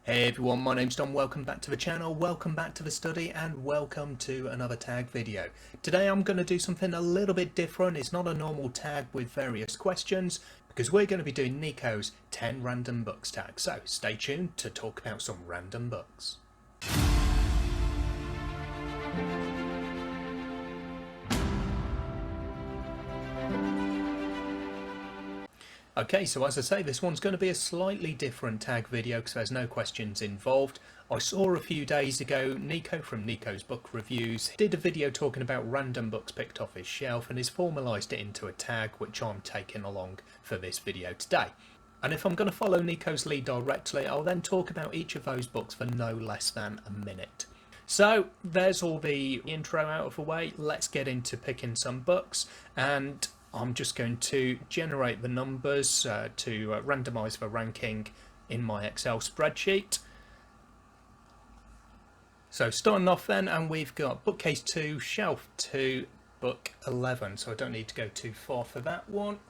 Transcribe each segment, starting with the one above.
Hey everyone, my name's Don, welcome back to the channel, welcome back to the study, and welcome to another tag video. Today I'm going to do something a little bit different. It's not a normal tag with various questions, because we're going to be doing Niko's 10 random books tag. So stay tuned to talk about some random books. Okay, so as I say, this one's going to be a slightly different tag video because there's no questions involved. I saw a few days ago Niko from Niko's Book Reviews did a video talking about random books picked off his shelf and has formalised it into a tag which I'm taking along for this video today. And if I'm going to follow Niko's lead directly, I'll then talk about each of those books for no less than a minute. So there's all the intro out of the way, let's get into picking some books, and I'm just going to generate the numbers to randomise the ranking in my Excel spreadsheet. So starting off then, and we've got bookcase 2, shelf 2, book 11, so I don't need to go too far for that one.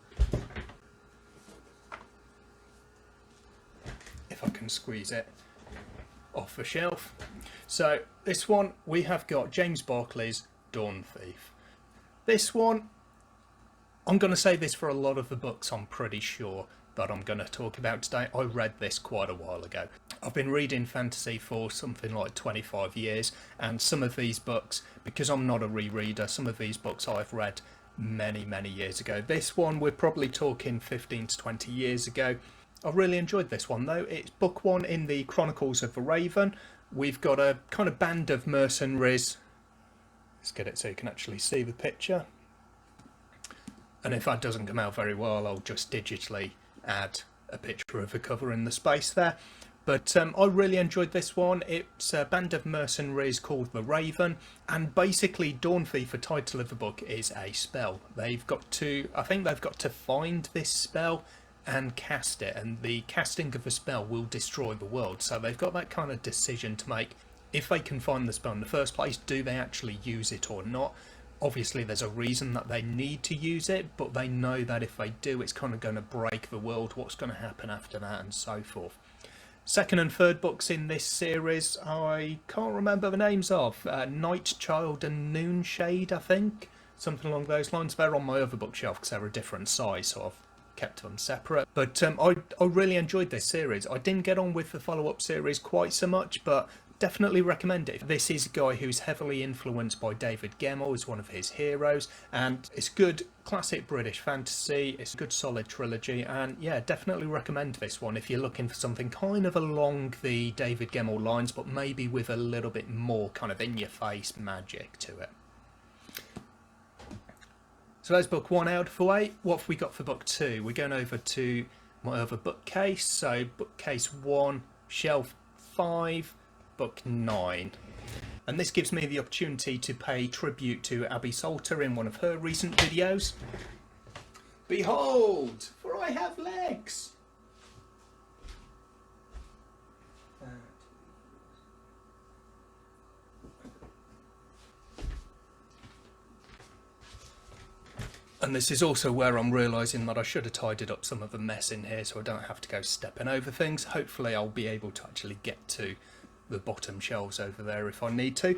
If I can squeeze it off the shelf. So this one, we have got James Barclay's Dawn Thief. This one, I'm going to say this for a lot of the books I'm pretty sure that I'm going to talk about today. I read this quite a while ago. I've been reading fantasy for something like 25 years, and some of these books, because I'm not a rereader, some of these books I've read many years ago. This one we're probably talking 15 to 20 years ago. I really enjoyed this one though. It's book 1 in the Chronicles of the Raven. We've got a kind of band of mercenaries. Let's get it so you can actually see the picture. And if that doesn't come out very well, I'll just digitally add a picture of the cover in the space there. But I really enjoyed this one. It's a band of mercenaries called the Raven, and basically Dawn Thief, the title of the book, is a spell. They've got to, I think they've got to find this spell and cast it, and the casting of the spell will destroy the world. So they've got that kind of decision to make. If they can find the spell in the first place, do they actually use it or not? Obviously there's a reason that they need to use it, but they know that if they do, it's kind of going to break the world, what's going to happen after that, and so forth. Second and third books in this series, I can't remember the names of. Night Child and Noonshade, I think. Something along those lines. They're on my other bookshelf because they're a different size, so I've kept them separate. But I really enjoyed this series. I didn't get on with the follow-up series quite so much, but definitely recommend it. This is a guy who's heavily influenced by David Gemmell as one of his heroes, and it's good classic British fantasy. It's a good solid trilogy, and yeah, definitely recommend this one if you're looking for something kind of along the David Gemmell lines, but maybe with a little bit more kind of in-your-face magic to it. So that's book 1 out of the way. What have we got for book 2? We're going over to my other bookcase. So bookcase 1, shelf 5, book 9. And this gives me the opportunity to pay tribute to Abby Salter in one of her recent videos. Behold, for I have legs. And this is also where I'm realising that I should have tidied up some of the mess in here so I don't have to go stepping over things. Hopefully I'll be able to actually get to the bottom shelves over there if I need to.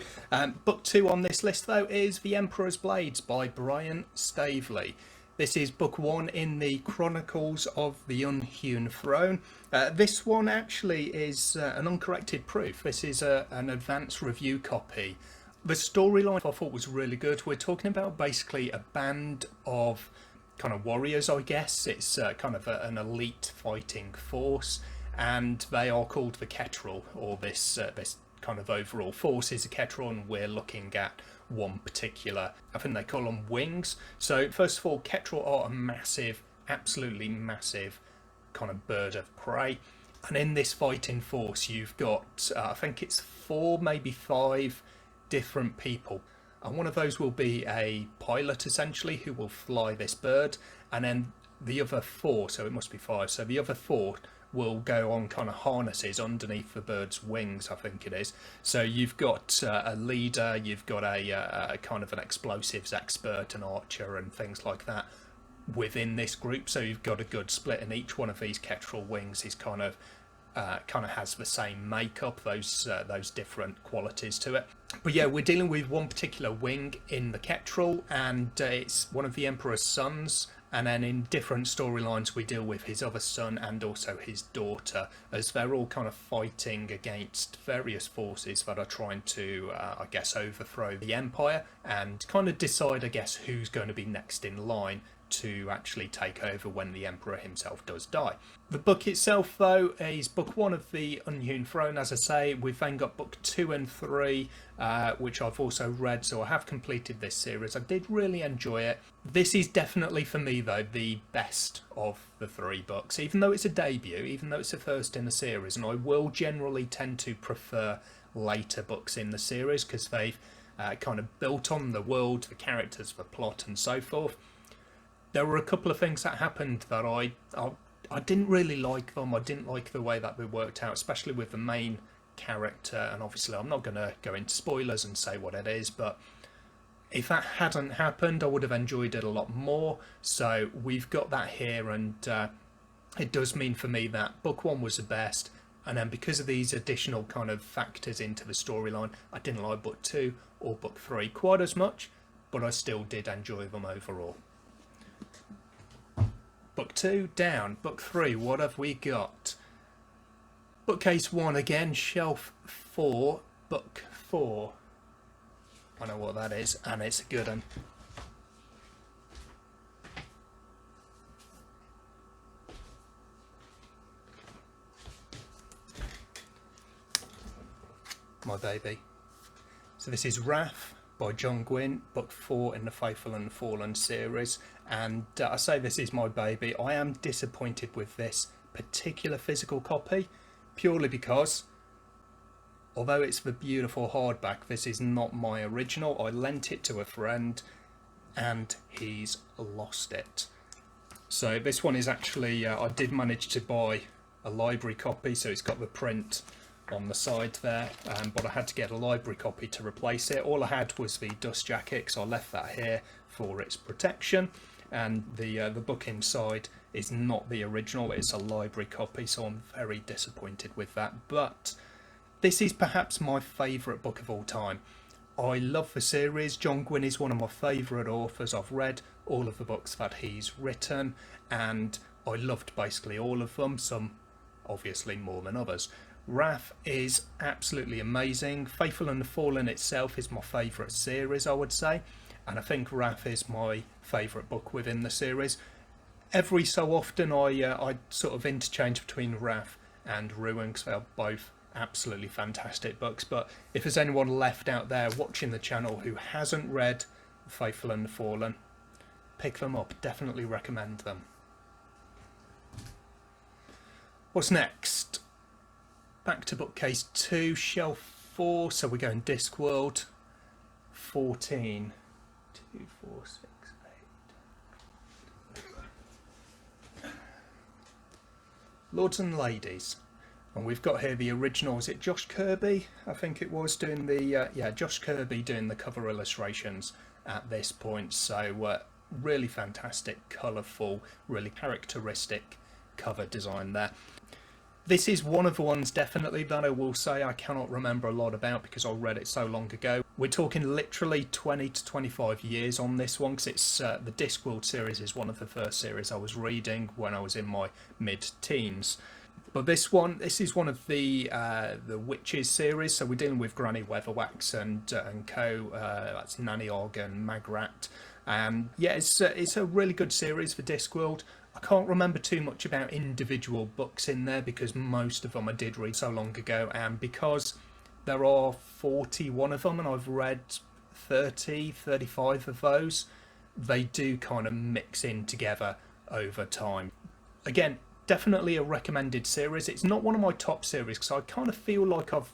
Book 2 on this list though is The Emperor's Blades by Brian Staveley. This is book 1 in the Chronicles of the Unhewn Throne. This one actually is an uncorrected proof. This is an advanced review copy. The storyline I thought was really good. We're talking about basically a band of kind of warriors, I guess. It's kind of an elite fighting force, and they are called the Ketrel, or this kind of overall force is a Ketrel, and we're looking at one particular, I think they call them wings. So first of all, Ketrel are a massive, absolutely massive kind of bird of prey. And in this fighting force, you've got, I think it's 4, maybe 5 different people, and one of those will be a pilot essentially who will fly this bird, and then the other 4, so it must be 5, so the other 4 will go on kind of harnesses underneath the bird's wings, I think it is. So you've got a leader, you've got a kind of an explosives expert, an archer and things like that within this group, so you've got a good split, and each one of these Ketrel wings is kind of kind of has the same makeup, those different qualities to it. But yeah, we're dealing with one particular wing in the Ketrel, and it's one of the Emperor's sons. And then in different storylines we deal with his other son and also his daughter, as they're all kind of fighting against various forces that are trying to, I guess, overthrow the Empire and kind of decide, I guess, who's going to be next in line to actually take over when the Emperor himself does die. The book itself, though, is book 1 of the Unhewn Throne, as I say. We've then got book 2 and 3, which I've also read, so I have completed this series. I did really enjoy it. This is definitely, for me, though, the best of the 3 books, even though it's a debut, even though it's a first in the series, and I will generally tend to prefer later books in the series because they've kind of built on the world, the characters, the plot, and so forth. There were a couple of things that happened that I didn't really like them. I didn't like the way that they worked out, especially with the main character. And obviously I'm not going to go into spoilers and say what it is, but if that hadn't happened, I would have enjoyed it a lot more. So we've got that here, and it does mean for me that book 1 was the best. And then because of these additional kind of factors into the storyline, I didn't like book 2 or book 3 quite as much, but I still did enjoy them overall. Book 2 down. Book 3, what have we got? Bookcase 1 again, shelf 4, book 4. I know what that is, and it's a good one. My baby. So this is Raph by John Gwynne, book 4 in the Faithful and the Fallen series, and I say this is my baby. I am disappointed with this particular physical copy, purely because although it's the beautiful hardback, this is not my original. I lent it to a friend and he's lost it. So this one is actually, I did manage to buy a library copy, so it's got the print on the side there, but I had to get a library copy to replace it. All I had was the dust jacket, so I left that here for its protection, and the book inside is not the original, it's a library copy, so I'm very disappointed with that. But this is perhaps my favourite book of all time. I love the series. John Gwynne is one of my favourite authors. I've read all of the books that he's written, and I loved basically all of them, some obviously more than others. Raph is absolutely amazing. Faithful and the Fallen itself is my favourite series, I would say, and I think Raph is my favourite book within the series. Every so often I sort of interchange between Raph and Ruin, because they're both absolutely fantastic books. But if there's anyone left out there watching the channel who hasn't read Faithful and the Fallen, pick them up. Definitely recommend them. What's next? Back to bookcase 2, shelf 4, so we're going Discworld 14. 2, 4, 6, 8. Lords and Ladies. And we've got here the original, is it Josh Kirby? I think it was doing the, yeah, Josh Kirby doing the cover illustrations at this point. So really fantastic, colourful, really characteristic cover design there. This is one of the ones definitely that I will say I cannot remember a lot about because I read it so long ago. We're talking literally 20 to 25 years on this one, because it's the Discworld series is one of the first series I was reading when I was in my mid-teens. But this is one of the Witches series, so we're dealing with Granny Weatherwax and co. That's Nanny Og and Magrat. Yeah, it's a really good series for Discworld. I can't remember too much about individual books in there because most of them I did read so long ago, and because there are 41 of them and I've read 30, 35 of those, they do kind of mix in together over time. Again, definitely a recommended series. It's not one of my top series because I kind of feel like I've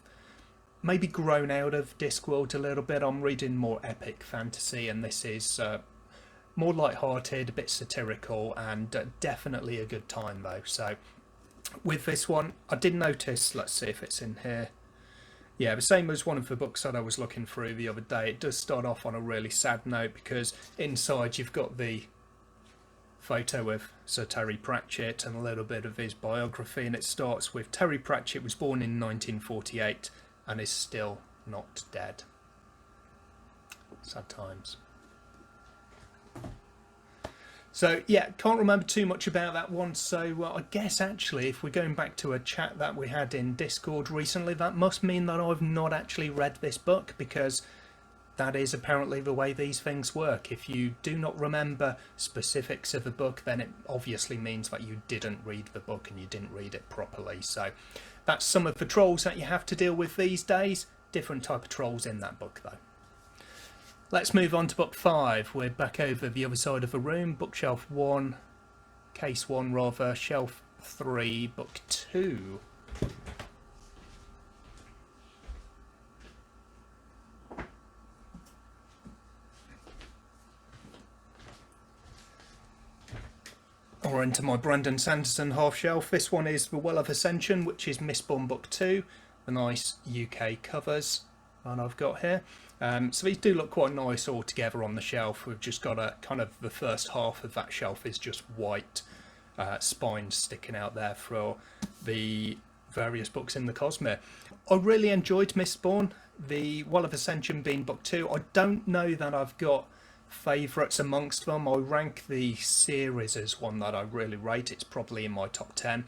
maybe grown out of Discworld a little bit. I'm reading more epic fantasy, and this is more light-hearted, a bit satirical, and definitely a good time though. So with this one, I did notice, let's see if it's in here. Yeah, the same as one of the books that I was looking through the other day. It does start off on a really sad note because inside you've got the photo of Sir Terry Pratchett and a little bit of his biography, and it starts with Terry Pratchett was born in 1948 and is still not dead. Sad times. So yeah, can't remember too much about that one, so I guess actually if we're going back to a chat that we had in Discord recently, that must mean that I've not actually read this book, because that is apparently the way these things work. If you do not remember specifics of a book, then it obviously means that you didn't read the book and you didn't read it properly. So that's some of the trolls that you have to deal with these days. Different type of trolls in that book though. Let's move on to book 5. We're back over the other side of the room. Bookshelf 1, case 1 rather, shelf 3, book 2. Or into my Brandon Sanderson half shelf. This one is The Well of Ascension, which is Mistborn book 2. The nice UK covers that I've got here. So these do look quite nice all together on the shelf. We've just got a kind of, the first half of that shelf is just white spines sticking out there for the various books in the Cosmere. I really enjoyed Mistborn, The Well of Ascension being book 2. I don't know that I've got favourites amongst them. I rank the series as one that I really rate. It's probably in my top 10,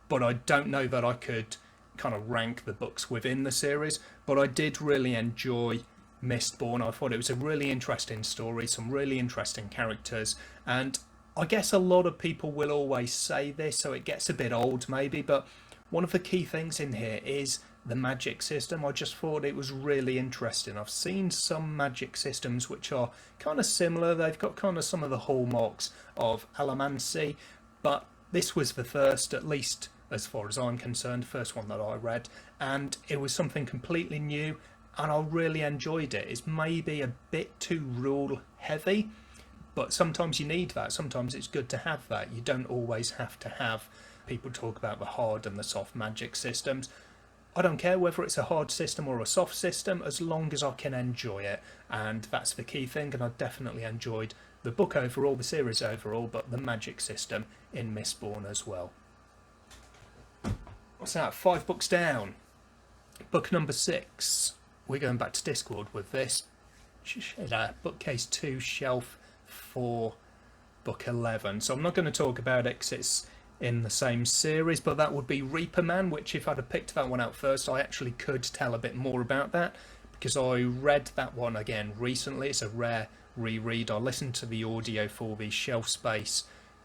but I don't know that I could kind of rank the books within the series. But I did really enjoy Mistborn. I thought it was a really interesting story, some really interesting characters, and I guess a lot of people will always say this, so it gets a bit old maybe, but one of the key things in here is the magic system. I just thought it was really interesting. I've seen some magic systems which are kind of similar. They've got kind of some of the hallmarks of Allomancy, but this was the first, at least as far as I'm concerned, first one that I read, and it was something completely new, and I really enjoyed it. It's maybe a bit too rule heavy, but sometimes you need that. Sometimes it's good to have that. You don't always have to have people talk about the hard and the soft magic systems. I don't care whether it's a hard system or a soft system, as long as I can enjoy it, and that's the key thing. And I definitely enjoyed the book overall, the series overall, but the magic system in Mistborn as well. What's that? 5 books down. Book number 6. We're going back to Discworld with this. Bookcase 2, shelf 4, book 11. So I'm not going to talk about it because it's in the same series, but that would be Reaper Man, which if I'd have picked that one out first, I actually could tell a bit more about that, because I read that one again recently. It's a rare reread. I listened to the audio for the Shelf Space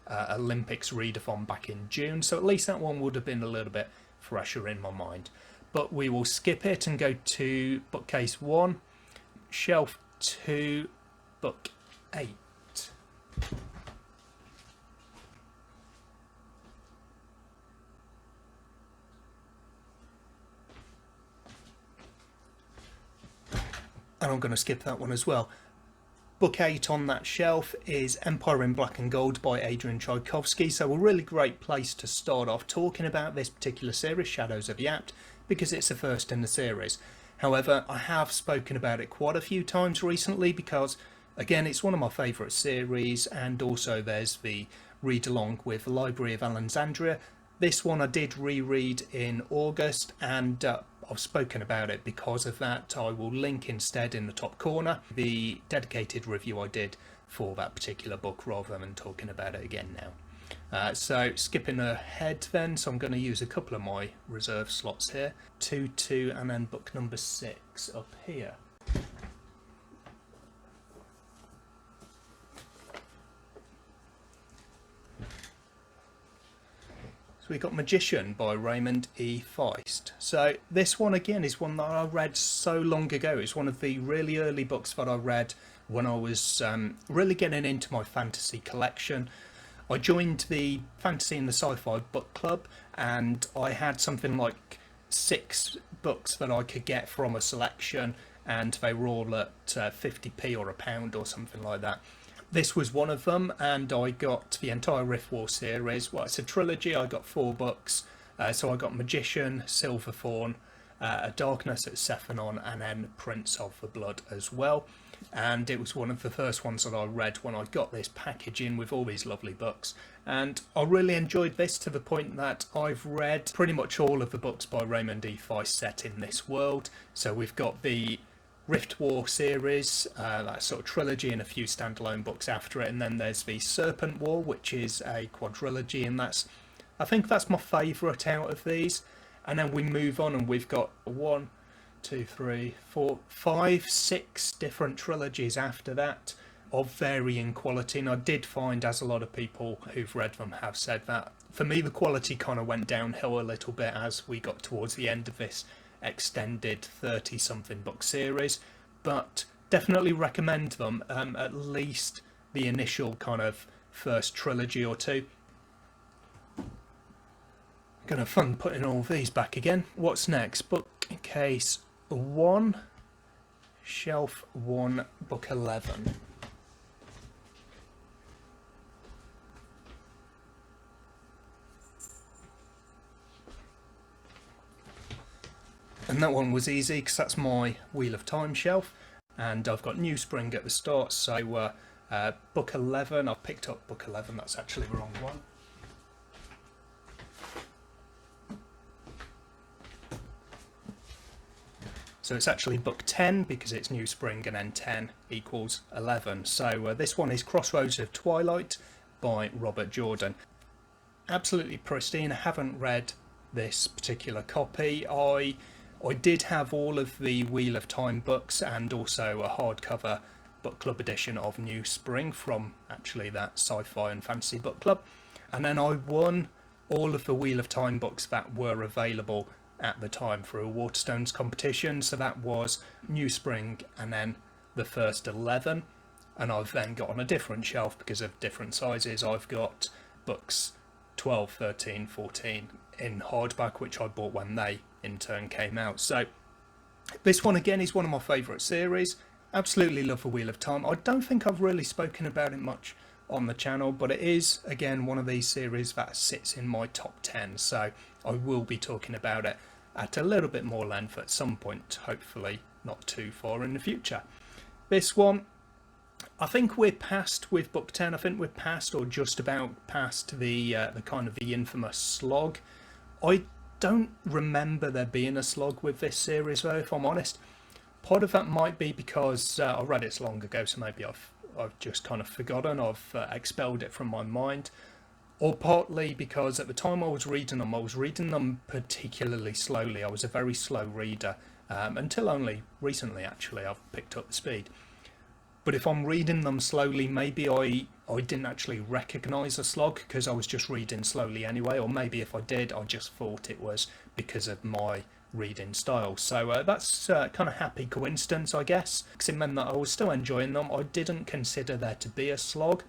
Olympics readathon back in June, so at least that one would have been a little bit fresher in my mind. But we will skip it and go to bookcase 1, shelf 2, book 8. And I'm going to skip that one as well. Book 8 on that shelf is Empire in Black and Gold by Adrian Tchaikovsky, so a really great place to start off talking about this particular series, Shadows of the Apt, because it's the first in the series. However, I have spoken about it quite a few times recently because, again, it's one of my favourite series, and also there's the read-along with the Library of Alexandria. This one I did reread in August, and I've spoken about it because of that. I will link instead in the top corner the dedicated review I did for that particular book, rather than talking about it again now. So skipping ahead then, so I'm going to use a couple of my reserve slots here. 2, and then book number 6 up here. So we got Magician by Raymond E. Feist. So this one again is one that I read so long ago. It's one of the really early books that I read when I was really getting into my fantasy collection. I joined the Fantasy and the Sci-Fi Book Club, and I had something like 6 books that I could get from a selection, and they were all at 50p or £1 or something like that. This was one of them, and I got the entire Rift War series. Well, it's a trilogy. I got 4 books. So I got Magician, Silverthorn, A Darkness at Sephanon, and then Prince of the Blood as well. And it was one of the first ones that I read when I got this package in with all these lovely books. And I really enjoyed this to the point that I've read pretty much all of the books by Raymond E. Feist set in this world. So we've got the Rift War series, that sort of trilogy, and a few standalone books after it. And then there's the Serpent War, which is a quadrilogy, and I think that's my favourite out of these. And then we move on, and we've got 1, 2, 3, 4, 5, 6 different trilogies after that of varying quality. And I did find, as a lot of people who've read them have said, that for me the quality kind of went downhill a little bit as we got towards the end of this extended 30 something book series, but definitely recommend them, at least the initial kind of first trilogy or two. Gonna have fun putting all of these back again. What's next? Bookcase 1, shelf 1, book 11. And that one was easy because that's my Wheel of Time shelf, and I've got New Spring at the start. So book 11, I've picked up book 11, that's actually the wrong one. So it's actually book 10 because it's New Spring, and then 10 equals 11. So this one is Crossroads of Twilight by Robert Jordan. Absolutely pristine. I haven't read this particular copy. I did have all of the Wheel of Time books and also a hardcover book club edition of New Spring from actually that sci-fi and fantasy book club. And then I won all of the Wheel of Time books that were available at the time through a Waterstones competition. So that was New Spring and then the first 11. And I've then got on a different shelf because of different sizes. I've got books 12, 13, 14 in hardback, which I bought when they in turn came out. So this one again is one of my favourite series. Absolutely love the Wheel of Time. I don't think I've really spoken about it much on the channel, but it is again one of these series that sits in my top 10, so I will be talking about it at a little bit more length at some point, hopefully not too far in the future. This one, I think we're past with book 10. I think we're past or just about past the kind of the infamous slog. I don't remember there being a slog with this series though, if I'm honest. Part of that might be because I read it long ago, so maybe I've just kind of forgotten, I've expelled it from my mind, or partly because at the time I was reading them particularly slowly. I was a very slow reader, until only recently actually I've picked up the speed. But if I'm reading them slowly, maybe I didn't actually recognise a slog because I was just reading slowly anyway, or maybe if I did, I just thought it was because of my reading style. So that's kind of happy coincidence, I guess, because it meant that I was still enjoying them. I didn't consider there to be a slog.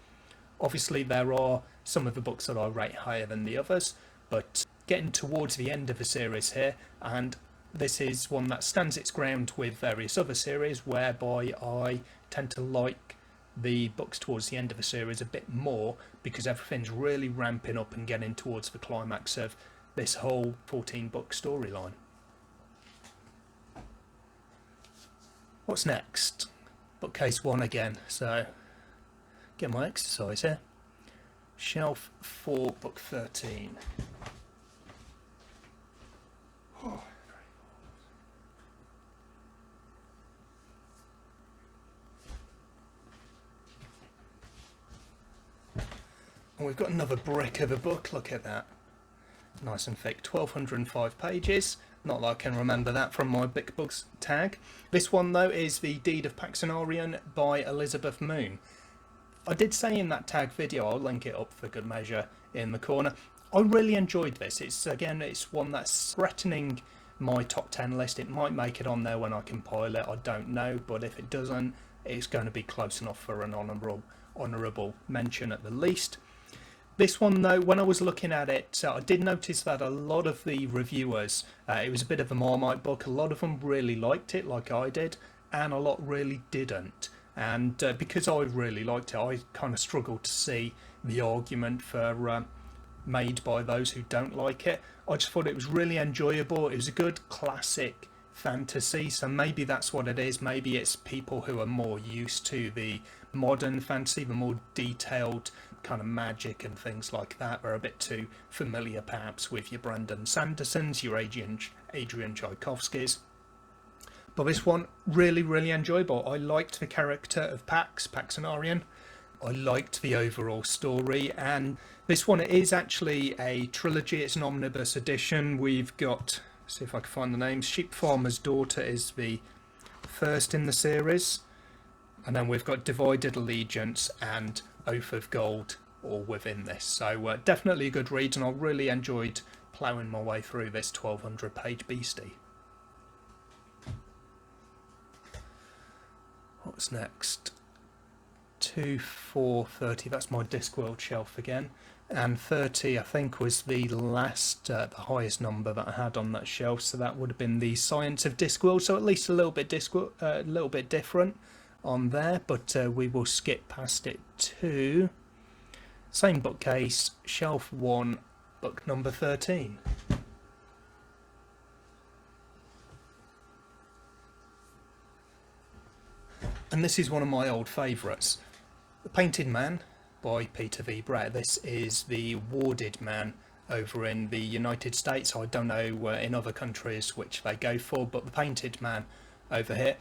Obviously there are some of the books that I rate higher than the others, but getting towards the end of the series here, and this is one that stands its ground with various other series, whereby I tend to like the books towards the end of the series a bit more because everything's really ramping up and getting towards the climax of this whole 14-book storyline. What's next? Bookcase 1 again, so get my exercise here. Shelf 4, book 13. Oh. And we've got another brick of a book, look at that. Nice and thick, 1205 pages. Not that I can remember that from my Big Books tag. This one though is The Deed of Paxonarion by Elizabeth Moon. I did say in that tag video, I'll link it up for good measure in the corner, I really enjoyed this. It's one that's threatening my top 10 list. It might make it on there when I compile it, I don't know, but if it doesn't, it's going to be close enough for an honourable mention at the least. This one though, when I was looking at it, I did notice that a lot of the reviewers, it was a bit of a Marmite book, a lot of them really liked it like I did, and a lot really didn't. And because I really liked it, I kind of struggled to see the argument for made by those who don't like it. I just thought it was really enjoyable. It was a good classic fantasy, so maybe that's what it is. Maybe it's people who are more used to the modern fantasy, the more detailed kind of magic and things like that. They're a bit too familiar perhaps with your Brandon Sandersons, your Adrian Tchaikovskys. But this one, really, really enjoyable. I liked the character of Paxonarion. I liked the overall story, and this one is actually a trilogy. It's an omnibus edition. We've got, see if I can find the names. Sheep Farmer's Daughter is the first in the series, and then we've got Divided Allegiance and Oath of Gold all within this. So definitely a good read, and I really enjoyed ploughing my way through this 1200 page beastie. What's next? 2, 4, 30, that's my Discworld shelf again, and 30 I think was the last, the highest number that I had on that shelf, so that would have been the Science of Discworld, so at least a little bit different on there, but we will skip past it to same bookcase, shelf 1, book number 13. And this is one of my old favourites. The Painted Man by Peter V. Brett. This is the Warded Man over in the United States. I don't know in other countries which they go for, but the Painted Man over here.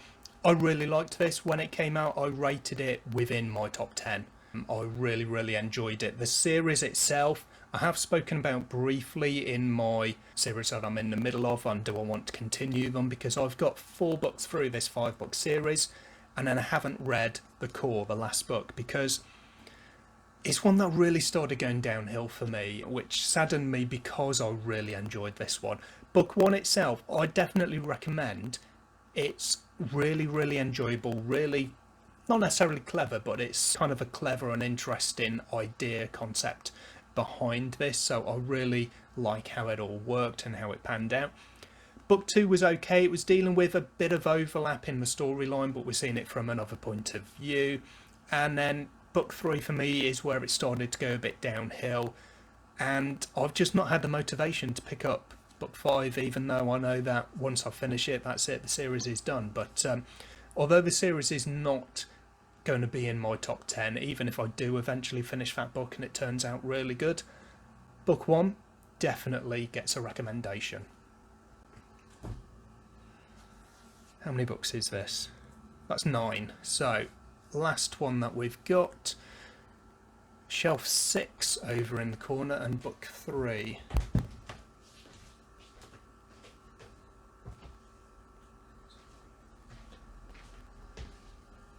I really liked this. When it came out, I rated it within my top 10. I really, really enjoyed it. The series itself, I have spoken about briefly in my series that I'm in the middle of, and do I want to continue them, because I've got 4 books through this 5-book series, and then I haven't read the core, the last book, because it's one that really started going downhill for me, which saddened me because I really enjoyed this one. Book 1 itself, I definitely recommend. It's really, really enjoyable, really not necessarily clever, but it's kind of a clever and interesting idea concept behind this, so I really like how it all worked and how it panned out. Book 2 was okay. It was dealing with a bit of overlap in the storyline, but we're seeing it from another point of view. And then book 3 for me is where it started to go a bit downhill, and I've just not had the motivation to pick up book 5, even though I know that once I finish it, that's it, the series is done. But although the series is not going to be in my top 10, even if I do eventually finish that book and it turns out really good, book 1 definitely gets a recommendation. How many books is this? That's 9. So, last one that we've got, shelf 6 over in the corner, and book 3.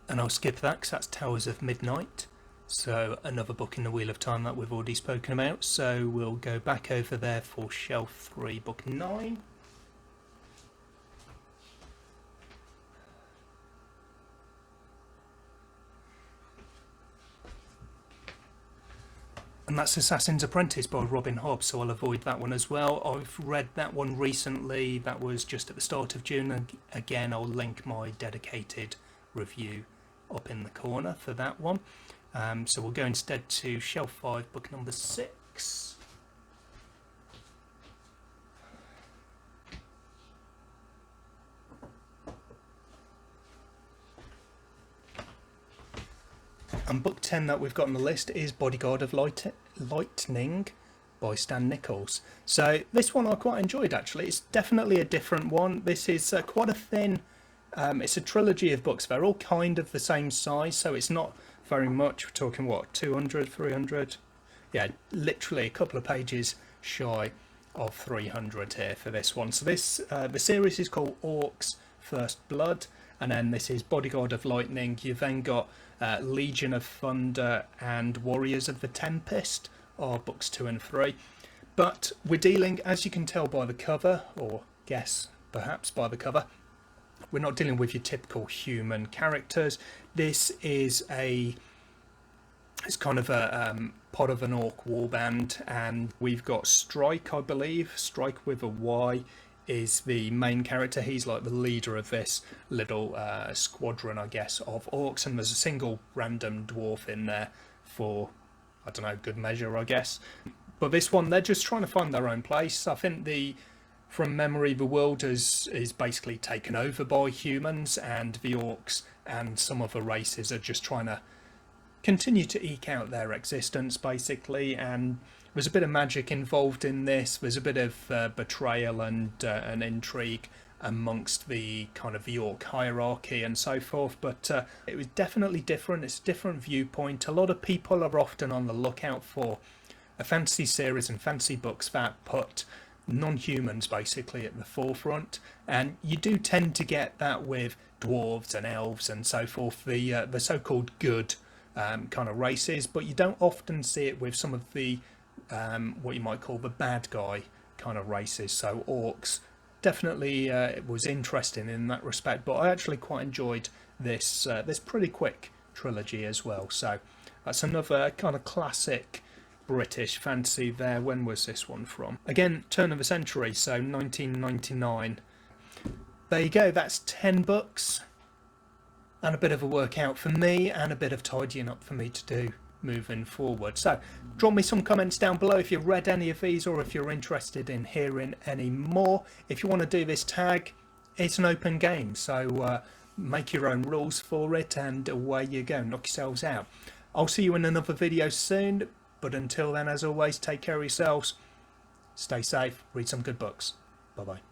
And I'll skip that because that's Towers of Midnight. So, another book in the Wheel of Time that we've already spoken about. So, we'll go back over there for shelf 3, book 9. And that's Assassin's Apprentice by Robin Hobb, so I'll avoid that one as well. I've read that one recently, that was just at the start of June, and again I'll link my dedicated review up in the corner for that one. So we'll go instead to shelf 5, book number 6. And book 10 that we've got on the list is Bodyguard of Lightning by Stan Nichols. So this one I quite enjoyed actually. It's definitely a different one. This is quite a thin, it's a trilogy of books. They're all kind of the same size, so it's not very much. We're talking what, 200, 300? Yeah, literally a couple of pages shy of 300 here for this one. So this, the series is called Orcs First Blood, and then this is Bodyguard of Lightning. You've then got Legion of Thunder and Warriors of the Tempest are books 2 and 3. But we're dealing, as you can tell by the cover, or guess perhaps by the cover, we're not dealing with your typical human characters. This is it's kind of a pod of an orc warband, and we've got Strike, I believe. Strike with a Y is the main character. He's like the leader of this little squadron, I guess, of orcs, and there's a single random dwarf in there for, I don't know, good measure, I guess. But this one, they're just trying to find their own place. I think the From memory, the world is basically taken over by humans, and the orcs and some other races are just trying to continue to eke out their existence, basically. And there's a bit of magic involved in this. There's a bit of betrayal and an intrigue amongst the kind of the orc hierarchy and so forth, but it was definitely different. It's a different viewpoint. A lot of people are often on the lookout for a fantasy series and fantasy books that put non-humans basically at the forefront, and you do tend to get that with dwarves and elves and so forth, the so-called good kind of races, but you don't often see it with some of the what you might call the bad guy kind of races. So orcs definitely it was interesting in that respect, but I actually quite enjoyed this this pretty quick trilogy as well. So that's another kind of classic British fantasy there. When was this one from? Again, turn of the century, so 1999. There you go, that's 10 books and a bit of a workout for me and a bit of tidying up for me to do moving forward. So drop me some comments down below if you've read any of these or if you're interested in hearing any more. If you want to do this tag, it's an open game, so make your own rules for it and away you go, knock yourselves out. I'll see you in another video soon, but until then, as always, take care of yourselves, stay safe, read some good books. Bye bye.